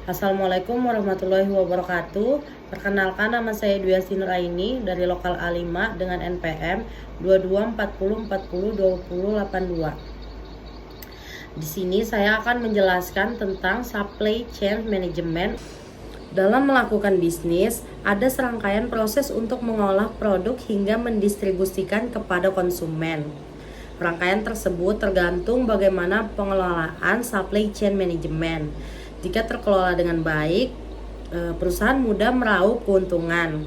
Assalamualaikum warahmatullahi wabarakatuh. Perkenalkan, nama saya Dwi Yastin Nuraini dari Lokal A5 dengan NPM 2240402082. Di sini saya akan menjelaskan tentang supply chain management. Dalam melakukan bisnis, ada serangkaian proses untuk mengolah produk hingga mendistribusikan kepada konsumen. Rangkaian tersebut tergantung bagaimana pengelolaan supply chain management. Jika terkelola dengan baik, perusahaan mudah meraup keuntungan.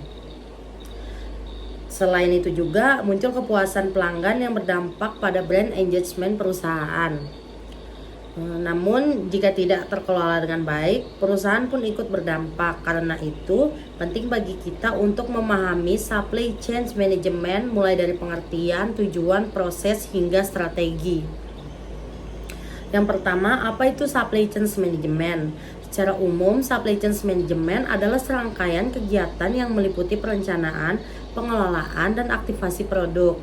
Selain itu juga muncul kepuasan pelanggan yang berdampak pada brand engagement perusahaan. Namun jika tidak terkelola dengan baik, perusahaan pun ikut berdampak. Karena itu, penting bagi kita untuk memahami supply chain management mulai dari pengertian, tujuan, proses, hingga strategi. Yang pertama, apa itu supply chain management? Secara umum, supply chain management adalah serangkaian kegiatan yang meliputi perencanaan, pengelolaan, dan aktivasi produk.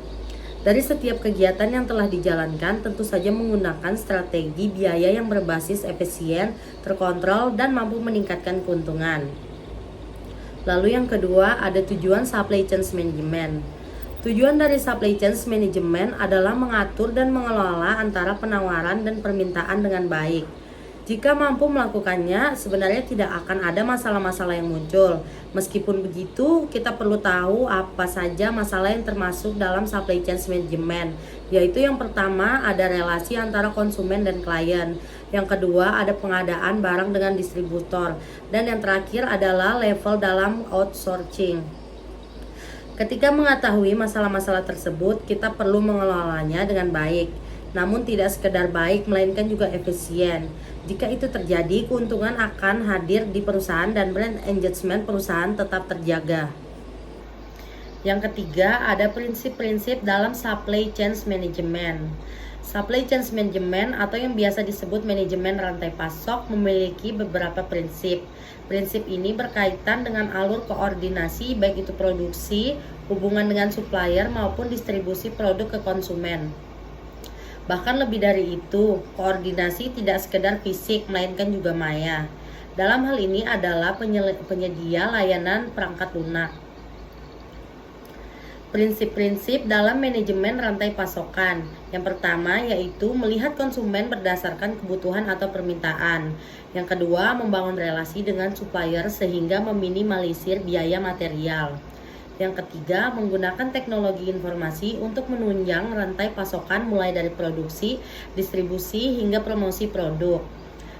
Dari setiap kegiatan yang telah dijalankan, tentu saja menggunakan strategi biaya yang berbasis efisien, terkontrol, dan mampu meningkatkan keuntungan. Lalu yang kedua, ada tujuan supply chain management. Tujuan dari supply chain management adalah mengatur dan mengelola antara penawaran dan permintaan dengan baik. Jika mampu melakukannya, sebenarnya tidak akan ada masalah-masalah yang muncul. Meskipun begitu, kita perlu tahu apa saja masalah yang termasuk dalam supply chain management, yaitu yang pertama ada relasi antara konsumen dan klien, yang kedua ada pengadaan barang dengan distributor, dan yang terakhir adalah level dalam outsourcing. Ketika mengetahui masalah-masalah tersebut, kita perlu mengelolanya dengan baik. Namun tidak sekedar baik, melainkan juga efisien. Jika itu terjadi, keuntungan akan hadir di perusahaan dan brand engagement perusahaan tetap terjaga. Yang ketiga, ada prinsip-prinsip dalam supply chain management. Supply chain management atau yang biasa disebut manajemen rantai pasok memiliki beberapa prinsip. Prinsip ini berkaitan dengan alur koordinasi baik itu produksi, hubungan dengan supplier maupun distribusi produk ke konsumen. Bahkan lebih dari itu, koordinasi tidak sekedar fisik melainkan juga maya. Dalam hal ini adalah penyedia layanan perangkat lunak. Prinsip-prinsip dalam manajemen rantai pasokan. Yang pertama yaitu melihat konsumen berdasarkan kebutuhan atau permintaan. Yang kedua, membangun relasi dengan supplier sehingga meminimalisir biaya material. Yang ketiga, menggunakan teknologi informasi untuk menunjang rantai pasokan mulai dari produksi, distribusi, hingga promosi produk.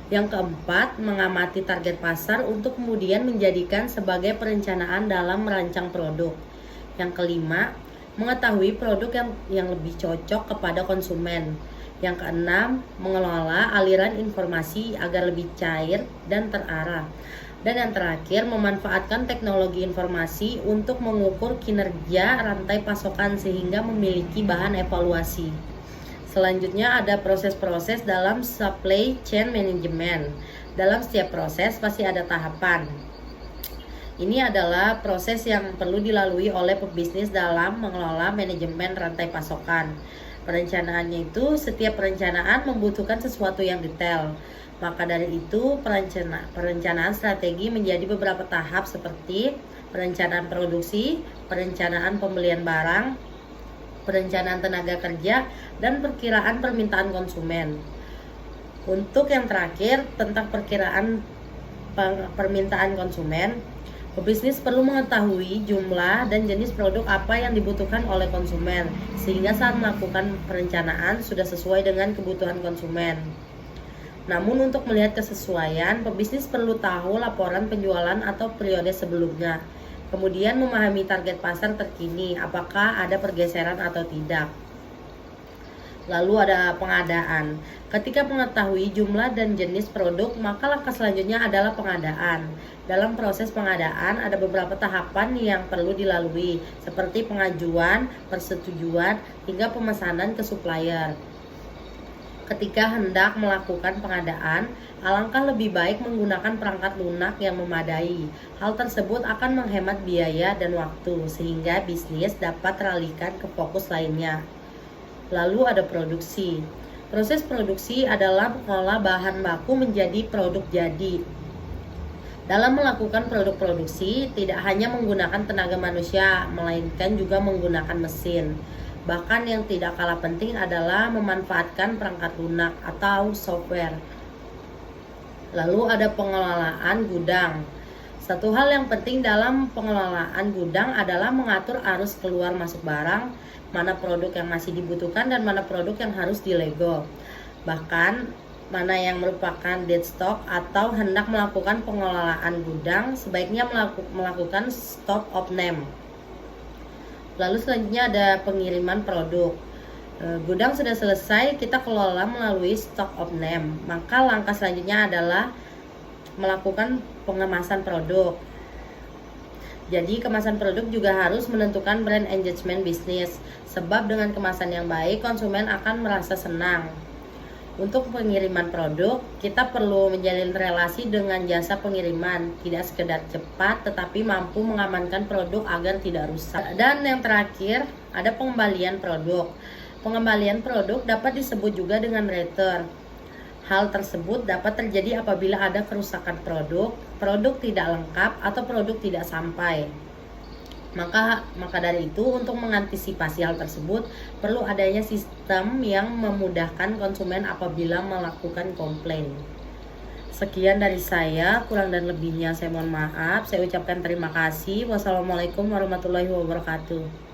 Yang keempat, mengamati target pasar untuk kemudian menjadikan sebagai perencanaan dalam merancang produk. Yang kelima, mengetahui produk yang lebih cocok kepada konsumen. Yang keenam, mengelola aliran informasi agar lebih cair dan terarah. Dan yang terakhir, memanfaatkan teknologi informasi untuk mengukur kinerja rantai pasokan sehingga memiliki bahan evaluasi. Selanjutnya ada proses-proses dalam supply chain management. Dalam setiap proses pasti ada tahapan. Ini adalah proses yang perlu dilalui oleh pebisnis dalam mengelola manajemen rantai pasokan. Perencanaannya itu, setiap perencanaan membutuhkan sesuatu yang detail. Maka dari itu, perencanaan strategi menjadi beberapa tahap seperti perencanaan produksi, perencanaan pembelian barang, perencanaan tenaga kerja, dan perkiraan permintaan konsumen. Untuk yang terakhir, tentang perkiraan permintaan konsumen, pebisnis perlu mengetahui jumlah dan jenis produk apa yang dibutuhkan oleh konsumen, sehingga saat melakukan perencanaan sudah sesuai dengan kebutuhan konsumen. Namun untuk melihat kesesuaian, pebisnis perlu tahu laporan penjualan atau periode sebelumnya. Kemudian memahami target pasar terkini, apakah ada pergeseran atau tidak. Lalu ada pengadaan. Ketika mengetahui jumlah dan jenis produk, maka langkah selanjutnya adalah pengadaan. Dalam proses pengadaan ada beberapa tahapan yang perlu dilalui, seperti pengajuan, persetujuan, hingga pemesanan ke supplier. Ketika hendak melakukan pengadaan, alangkah lebih baik menggunakan perangkat lunak yang memadai. Hal tersebut akan menghemat biaya dan waktu, sehingga bisnis dapat teralihkan ke fokus lainnya. Lalu ada produksi. Proses produksi adalah mengolah bahan baku menjadi produk jadi. Dalam melakukan produk produksi, tidak hanya menggunakan tenaga manusia, melainkan juga menggunakan mesin. Bahkan yang tidak kalah penting adalah memanfaatkan perangkat lunak atau software. Lalu ada pengelolaan gudang. Satu hal yang penting dalam pengelolaan gudang adalah mengatur arus keluar masuk barang, mana produk yang masih dibutuhkan dan mana produk yang harus dilego. Bahkan mana yang merupakan dead stock atau hendak melakukan pengelolaan gudang, sebaiknya melakukan stop of name. Lalu selanjutnya ada pengiriman produk. Gudang sudah selesai, kita kelola melalui stock of name. Maka langkah selanjutnya adalah melakukan pengemasan produk. Jadi kemasan produk juga harus menentukan brand engagement bisnis, sebab dengan kemasan yang baik konsumen akan merasa senang. Untuk pengiriman produk, kita perlu menjalin relasi dengan jasa pengiriman, tidak sekedar cepat tetapi mampu mengamankan produk agar tidak rusak. Dan yang terakhir, ada pengembalian produk. Pengembalian produk dapat disebut juga dengan return. Hal tersebut dapat terjadi apabila ada kerusakan produk, produk tidak lengkap atau produk tidak sampai. Maka dari itu, untuk mengantisipasi hal tersebut perlu adanya sistem yang memudahkan konsumen apabila melakukan komplain. Sekian dari saya, kurang dan lebihnya saya mohon maaf. Saya ucapkan terima kasih. Wassalamualaikum warahmatullahi wabarakatuh.